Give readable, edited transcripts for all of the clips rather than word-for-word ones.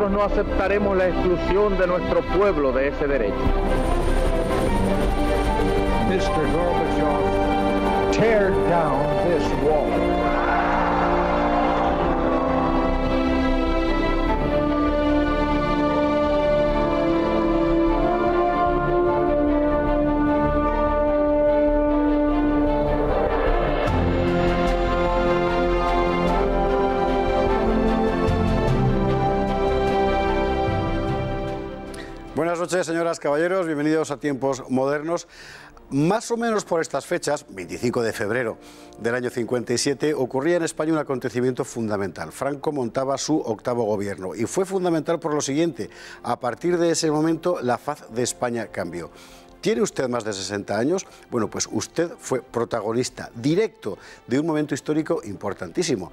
nosotros no aceptaremos la exclusión de nuestro pueblo de ese derecho. Mr. Gorbachev, tear down this wall. Buenas noches, señoras, caballeros, bienvenidos a Tiempos Modernos. Más o menos por estas fechas, 25 de febrero del año 57, ocurría en España un acontecimiento fundamental. Franco montaba su octavo gobierno y fue fundamental por lo siguiente: a partir de ese momento la faz de España cambió. ¿Tiene usted más de 60 años? Bueno, pues usted fue protagonista directo de un momento histórico importantísimo,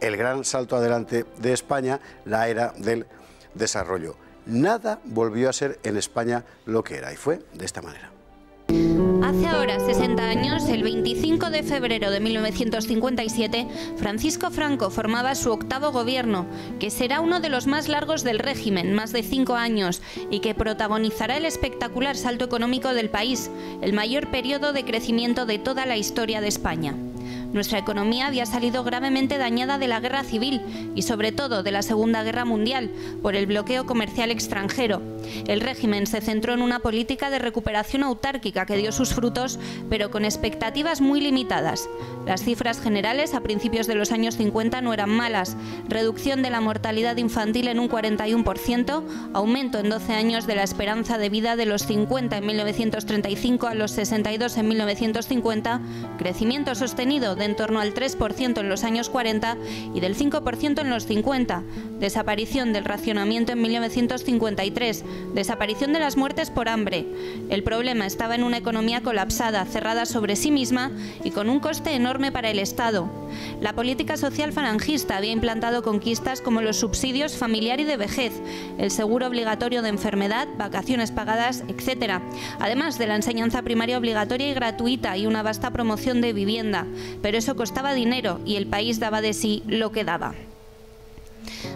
el gran salto adelante de España, la era del desarrollo. Nada volvió a ser en España lo que era, y fue de esta manera. Hace ahora 60 años, el 25 de febrero de 1957, Francisco Franco formaba su octavo gobierno, que será uno de los más largos del régimen, más de 5 años, y que protagonizará el espectacular salto económico del país, el mayor periodo de crecimiento de toda la historia de España. Nuestra economía había salido gravemente dañada de la guerra civil y sobre todo de la Segunda Guerra Mundial por el bloqueo comercial extranjero. El régimen se centró en una política de recuperación autárquica que dio sus frutos, pero con expectativas muy limitadas. Las cifras generales a principios de los años 50 no eran malas: reducción de la mortalidad infantil en un 41%, aumento en 12 años de la esperanza de vida de los 50 en 1935 a los 62 en 1950, crecimiento sostenido de en torno al 3% en los años 40 y del 5% en los 50, desaparición del racionamiento en 1953, desaparición de las muertes por hambre. El problema estaba en una economía colapsada, cerrada sobre sí misma y con un coste enorme para el Estado. La política social falangista había implantado conquistas como los subsidios familiar y de vejez, el seguro obligatorio de enfermedad, vacaciones pagadas, etc., además de la enseñanza primaria obligatoria y gratuita y una vasta promoción de vivienda. Pero eso costaba dinero y el país daba de sí lo que daba.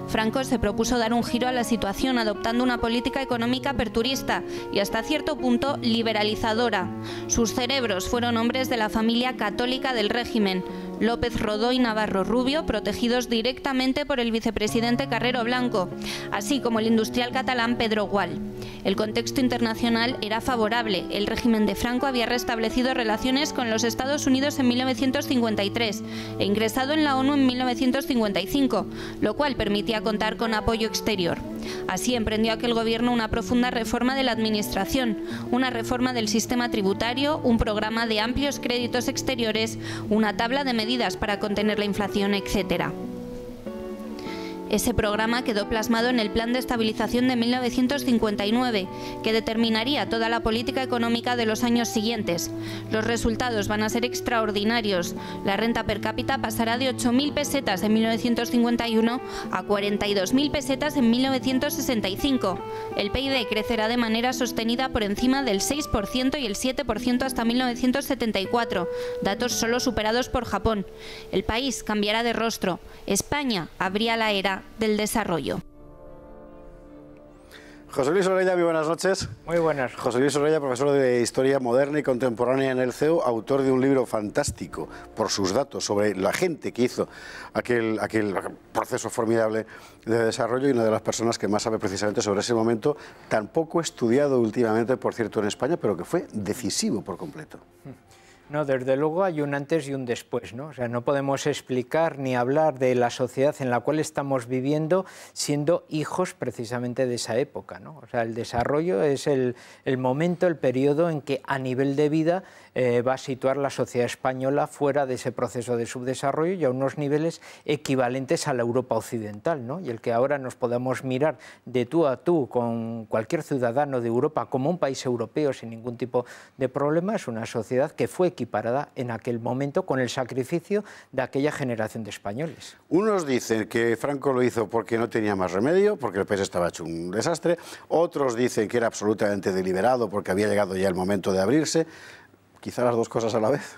Franco se propuso dar un giro a la situación adoptando una política económica aperturista y hasta cierto punto liberalizadora. Sus cerebros fueron hombres de la familia católica del régimen: López Rodó y Navarro Rubio, protegidos directamente por el vicepresidente Carrero Blanco, así como el industrial catalán Pedro Gual. El contexto internacional era favorable. El régimen de Franco había restablecido relaciones con los Estados Unidos en 1953 e ingresado en la ONU en 1955, lo cual permitía contar con apoyo exterior. Así emprendió aquel gobierno una profunda reforma de la administración, una reforma del sistema tributario, un programa de amplios créditos exteriores, una tabla de medidas para contener la inflación, etc. Ese programa quedó plasmado en el Plan de Estabilización de 1959, que determinaría toda la política económica de los años siguientes. Los resultados van a ser extraordinarios. La renta per cápita pasará de 8.000 pesetas en 1951 a 42.000 pesetas en 1965. El PIB crecerá de manera sostenida por encima del 6% y el 7% hasta 1974, datos solo superados por Japón. El país cambiará de rostro. España abría la era del desarrollo. José Luis Orella, muy buenas noches. Muy buenas. José Luis Orella, profesor de Historia Moderna y Contemporánea en el CEU, autor de un libro fantástico por sus datos sobre la gente que hizo aquel proceso formidable de desarrollo, y una de las personas que más sabe precisamente sobre ese momento, tan poco estudiado últimamente, por cierto, en España, pero que fue decisivo por completo. No, desde luego hay un antes y un después, ¿no? O sea, no podemos explicar ni hablar de la sociedad en la cual estamos viviendo siendo hijos precisamente de esa época, ¿no? O sea, el desarrollo es el momento, el periodo en que a nivel de vida va a situar la sociedad española fuera de ese proceso de subdesarrollo y a unos niveles equivalentes a la Europa occidental, ¿no? Y el que ahora nos podamos mirar de tú a tú con cualquier ciudadano de Europa como un país europeo sin ningún tipo de problema es una sociedad que fue equiparada en aquel momento con el sacrificio de aquella generación de españoles. Unos dicen que Franco lo hizo porque no tenía más remedio, porque el país estaba hecho un desastre. Otros dicen que era absolutamente deliberado porque había llegado ya el momento de abrirse. Quizá las dos cosas a la vez.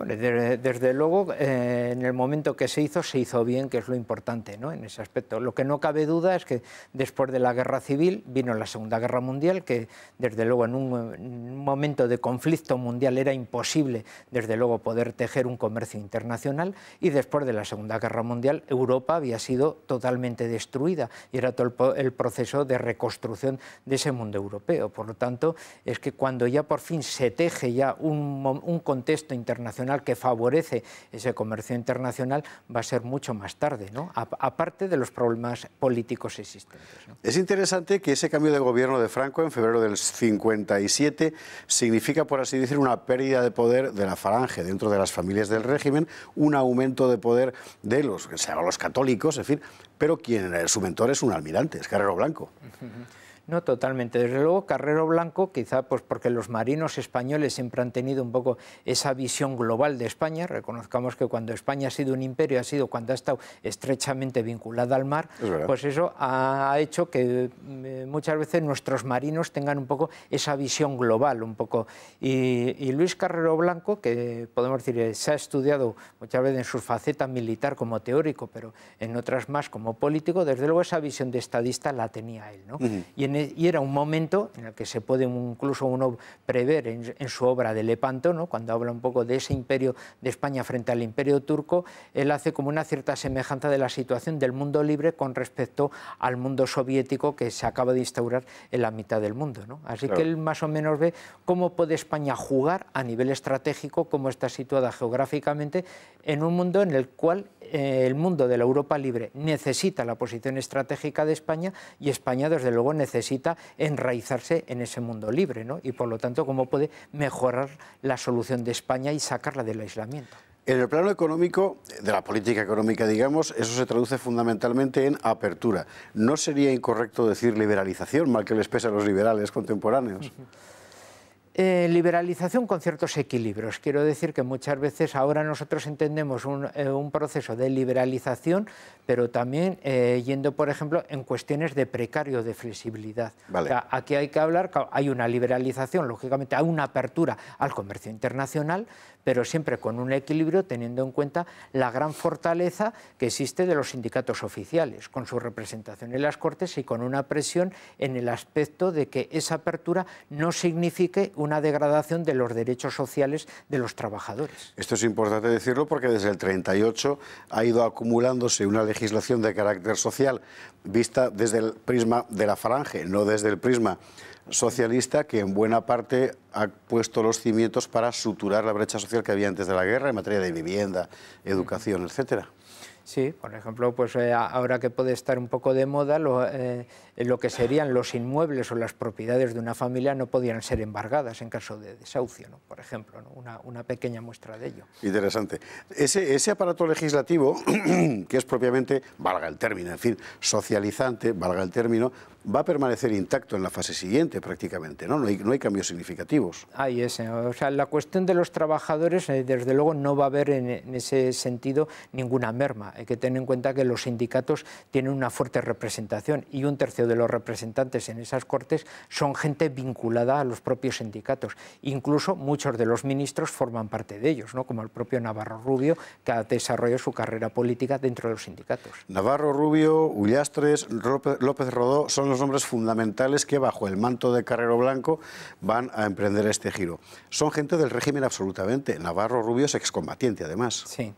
Desde luego, en el momento que se hizo bien, que es lo importante, ¿no?, en ese aspecto. Lo que no cabe duda es que después de la Guerra Civil vino la Segunda Guerra Mundial, que desde luego en un momento de conflicto mundial era imposible, desde luego, poder tejer un comercio internacional, y después de la Segunda Guerra Mundial Europa había sido totalmente destruida y era todo el proceso de reconstrucción de ese mundo europeo. Por lo tanto, es que cuando ya por fin se teje ya un contexto internacional que favorece ese comercio internacional, va a ser mucho más tarde, ¿no?, aparte de los problemas políticos existentes, ¿no? Es interesante que ese cambio de gobierno de Franco en febrero del 57 significa, por así decir, una pérdida de poder de la falange dentro de las familias del régimen, un aumento de poder de los católicos, en fin, pero su mentor es un almirante, es Carrero Blanco. No, totalmente. Desde luego, Carrero Blanco, quizá pues porque los marinos españoles siempre han tenido un poco esa visión global de España. Reconozcamos que cuando España ha sido un imperio, ha sido cuando ha estado estrechamente vinculada al mar, pues eso ha hecho que muchas veces nuestros marinos tengan un poco esa visión global, un poco. Y Luis Carrero Blanco, que podemos decir, se ha estudiado muchas veces en su faceta militar como teórico, pero en otras más como político, desde luego esa visión de estadista la tenía él, ¿no? Y era un momento en el que se puede incluso uno prever en su obra de Lepanto, ¿no?, cuando habla un poco de ese imperio de España frente al imperio turco, él hace como una cierta semejanza de la situación del mundo libre con respecto al mundo soviético que se acaba de instaurar en la mitad del mundo, ¿no? Así que él más o menos ve cómo puede España jugar a nivel estratégico, cómo está situada geográficamente en un mundo en el cual el mundo de la Europa libre necesita la posición estratégica de España, y España desde luego necesita enraizarse en ese mundo libre, ¿no? Y por lo tanto cómo puede mejorar la solución de España y sacarla del aislamiento. En el plano económico, de la política económica, digamos, eso se traduce fundamentalmente en apertura. ¿No sería incorrecto decir liberalización, mal que les pese a los liberales contemporáneos? Liberalización con ciertos equilibrios. Quiero decir que muchas veces ahora nosotros entendemos un proceso de liberalización, pero también yendo, por ejemplo, en cuestiones de precario, de flexibilidad. Vale. O sea, aquí hay que hablar, hay una liberalización, lógicamente hay una apertura al comercio internacional, pero siempre con un equilibrio, teniendo en cuenta la gran fortaleza que existe de los sindicatos oficiales, con su representación en las Cortes y con una presión en el aspecto de que esa apertura no signifique una degradación de los derechos sociales de los trabajadores. Esto es importante decirlo porque desde el 38 ha ido acumulándose una legislación de carácter social vista desde el prisma de la falange, no desde el prisma socialista, que en buena parte ha puesto los cimientos para suturar la brecha social que había antes de la guerra en materia de vivienda, educación, etcétera. Sí, por ejemplo, pues ahora que puede estar un poco de moda, lo que serían los inmuebles o las propiedades de una familia no podían ser embargadas en caso de desahucio, ¿no?, por ejemplo, ¿no?, una pequeña muestra de ello. Interesante. Ese aparato legislativo, que es propiamente, valga el término, en fin, socializante, valga el término, va a permanecer intacto en la fase siguiente prácticamente, ¿no? No hay cambios significativos. Ahí es, o sea, la cuestión de los trabajadores, desde luego no va a haber en ese sentido ninguna merma. Hay que tener en cuenta que los sindicatos tienen una fuerte representación y un tercio de los representantes en esas Cortes son gente vinculada a los propios sindicatos. Incluso muchos de los ministros forman parte de ellos, ¿no?, como el propio Navarro Rubio, que ha desarrollado su carrera política dentro de los sindicatos. Navarro Rubio, Ullastres, López Rodó son los nombres fundamentales que bajo el manto de Carrero Blanco van a emprender este giro. Son gente del régimen absolutamente. Navarro Rubio es excombatiente además. Sí.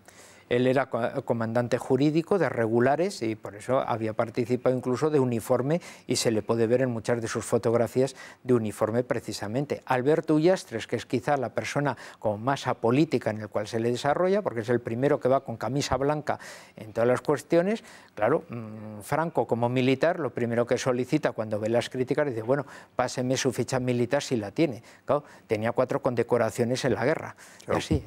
Él era comandante jurídico de regulares y por eso había participado incluso de uniforme y se le puede ver en muchas de sus fotografías de uniforme precisamente. Alberto Ullastres, que es quizá la persona con más apolítica en el cual se le desarrolla, porque es el primero que va con camisa blanca en todas las cuestiones. Claro, Franco como militar lo primero que solicita cuando ve las críticas dice, bueno, páseme su ficha militar si la tiene. Claro, tenía 4 condecoraciones en la guerra, claro. Así,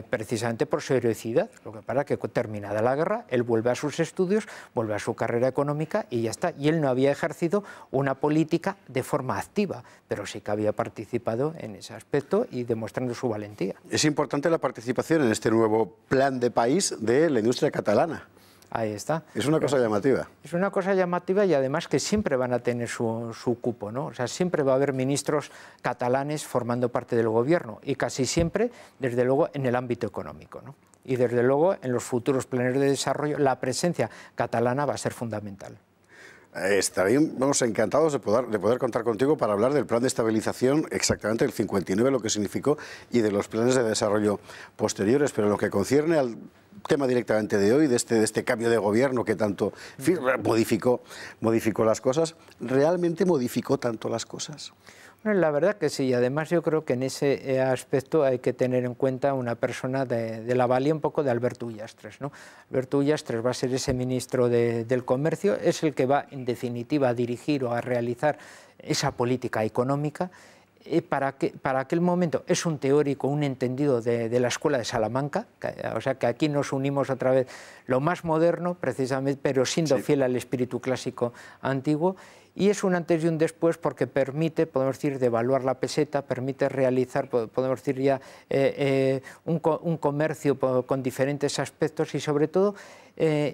precisamente por su heroicidad. Lo que pasa es que terminada la guerra, él vuelve a sus estudios, vuelve a su carrera económica y ya está. Y él no había ejercido una política de forma activa, pero sí que había participado en ese aspecto y demostrando su valentía. Es importante la participación en este nuevo plan de país de la industria catalana. Ahí está. Es una cosa llamativa. Es una cosa llamativa y además que siempre van a tener su cupo, ¿no? O sea, siempre va a haber ministros catalanes formando parte del gobierno y casi siempre, desde luego, en el ámbito económico, ¿no? Y desde luego, en los futuros planes de desarrollo, la presencia catalana va a ser fundamental. Estaríamos encantados de poder contar contigo para hablar del plan de estabilización, exactamente el 59, lo que significó, y de los planes de desarrollo posteriores. Pero en lo que concierne al tema directamente de hoy, de este cambio de gobierno que tanto modificó las cosas, ¿realmente modificó tanto las cosas? Bueno, la verdad que sí, además yo creo que en ese aspecto hay que tener en cuenta una persona de la valía un poco de Alberto Ullastres, ¿no? Alberto Ullastres va a ser ese ministro del Comercio, es el que va en definitiva a dirigir o a realizar esa política económica. Para aquel momento es un teórico, un entendido de la Escuela de Salamanca, o sea que aquí nos unimos otra vez lo más moderno precisamente, pero siendo fiel al espíritu clásico antiguo. Y es un antes y un después porque permite, podemos decir, devaluar la peseta, permite realizar, podemos decir ya, un comercio con diferentes aspectos y sobre todo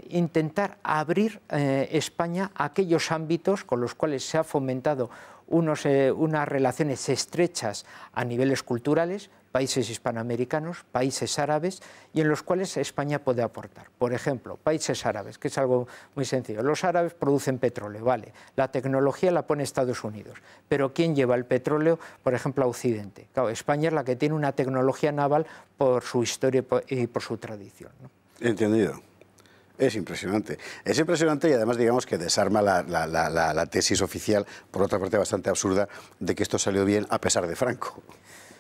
intentar abrir España a aquellos ámbitos con los cuales se ha fomentado unas relaciones estrechas a niveles culturales, países hispanoamericanos, países árabes, y en los cuales España puede aportar. Por ejemplo, países árabes, que es algo muy sencillo. Los árabes producen petróleo, vale, la tecnología la pone Estados Unidos, pero ¿quién lleva el petróleo, por ejemplo, a Occidente? Claro, España es la que tiene una tecnología naval por su historia y por su tradición, ¿no? Entendido. Es impresionante y además digamos que desarma la tesis oficial, por otra parte bastante absurda, de que esto salió bien a pesar de Franco.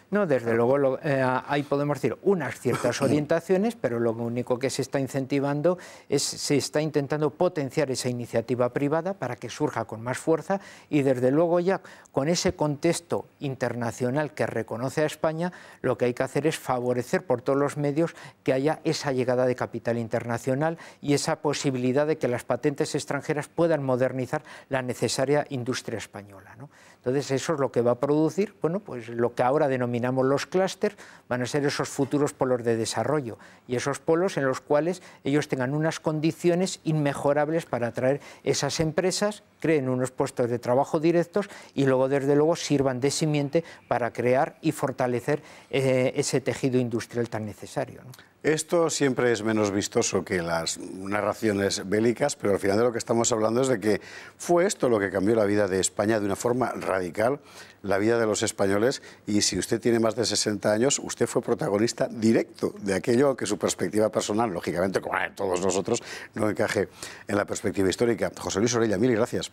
No, desde luego ahí podemos decir unas ciertas orientaciones, pero lo único que se está incentivando se está intentando potenciar esa iniciativa privada para que surja con más fuerza y desde luego ya con ese contexto internacional que reconoce a España, lo que hay que hacer es favorecer por todos los medios que haya esa llegada de capital internacional y esa posibilidad de que las patentes extranjeras puedan modernizar la necesaria industria española, ¿no? Entonces eso es lo que va a producir, bueno, pues lo que ahora denominamos los clústeres, van a ser esos futuros polos de desarrollo y esos polos en los cuales ellos tengan unas condiciones inmejorables para atraer esas empresas, creen unos puestos de trabajo directos y luego desde luego sirvan de simiente para crear y fortalecer ese tejido industrial tan necesario, ¿no? Esto siempre es menos vistoso que las narraciones bélicas, pero al final de lo que estamos hablando es de que fue esto lo que cambió la vida de España de una forma radical, la vida de los españoles, y si usted tiene más de 60 años, usted fue protagonista directo de aquello que su perspectiva personal, lógicamente, como todos nosotros, no encaje en la perspectiva histórica. José Luis Orella, mil gracias.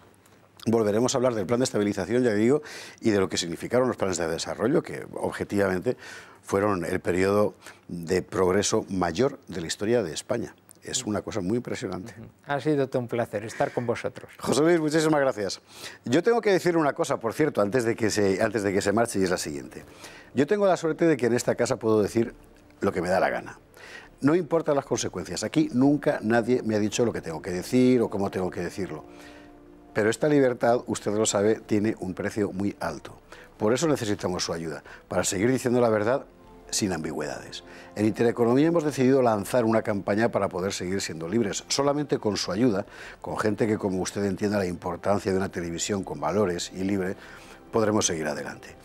Volveremos a hablar del plan de estabilización, ya digo, y de lo que significaron los planes de desarrollo, que objetivamente fueron el periodo de progreso mayor de la historia de España. Es una cosa muy impresionante. Ha sido todo un placer estar con vosotros. José Luis, muchísimas gracias. Yo tengo que decir una cosa, por cierto, antes de que se marche, y es la siguiente. Yo tengo la suerte de que en esta casa puedo decir lo que me da la gana. No importan las consecuencias. Aquí nunca nadie me ha dicho lo que tengo que decir o cómo tengo que decirlo. Pero esta libertad, usted lo sabe, tiene un precio muy alto. Por eso necesitamos su ayuda, para seguir diciendo la verdad sin ambigüedades. En Intereconomía hemos decidido lanzar una campaña para poder seguir siendo libres. Solamente con su ayuda, con gente que como usted entienda la importancia de una televisión con valores y libre, podremos seguir adelante.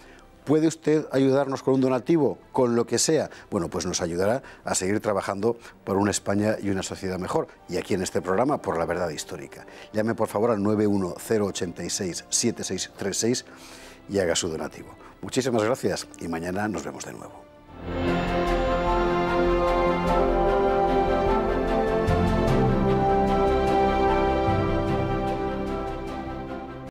¿Puede usted ayudarnos con un donativo, con lo que sea? Bueno, pues nos ayudará a seguir trabajando por una España y una sociedad mejor. Y aquí en este programa, por la verdad histórica. Llame por favor al 91086-7636 y haga su donativo. Muchísimas gracias y mañana nos vemos de nuevo.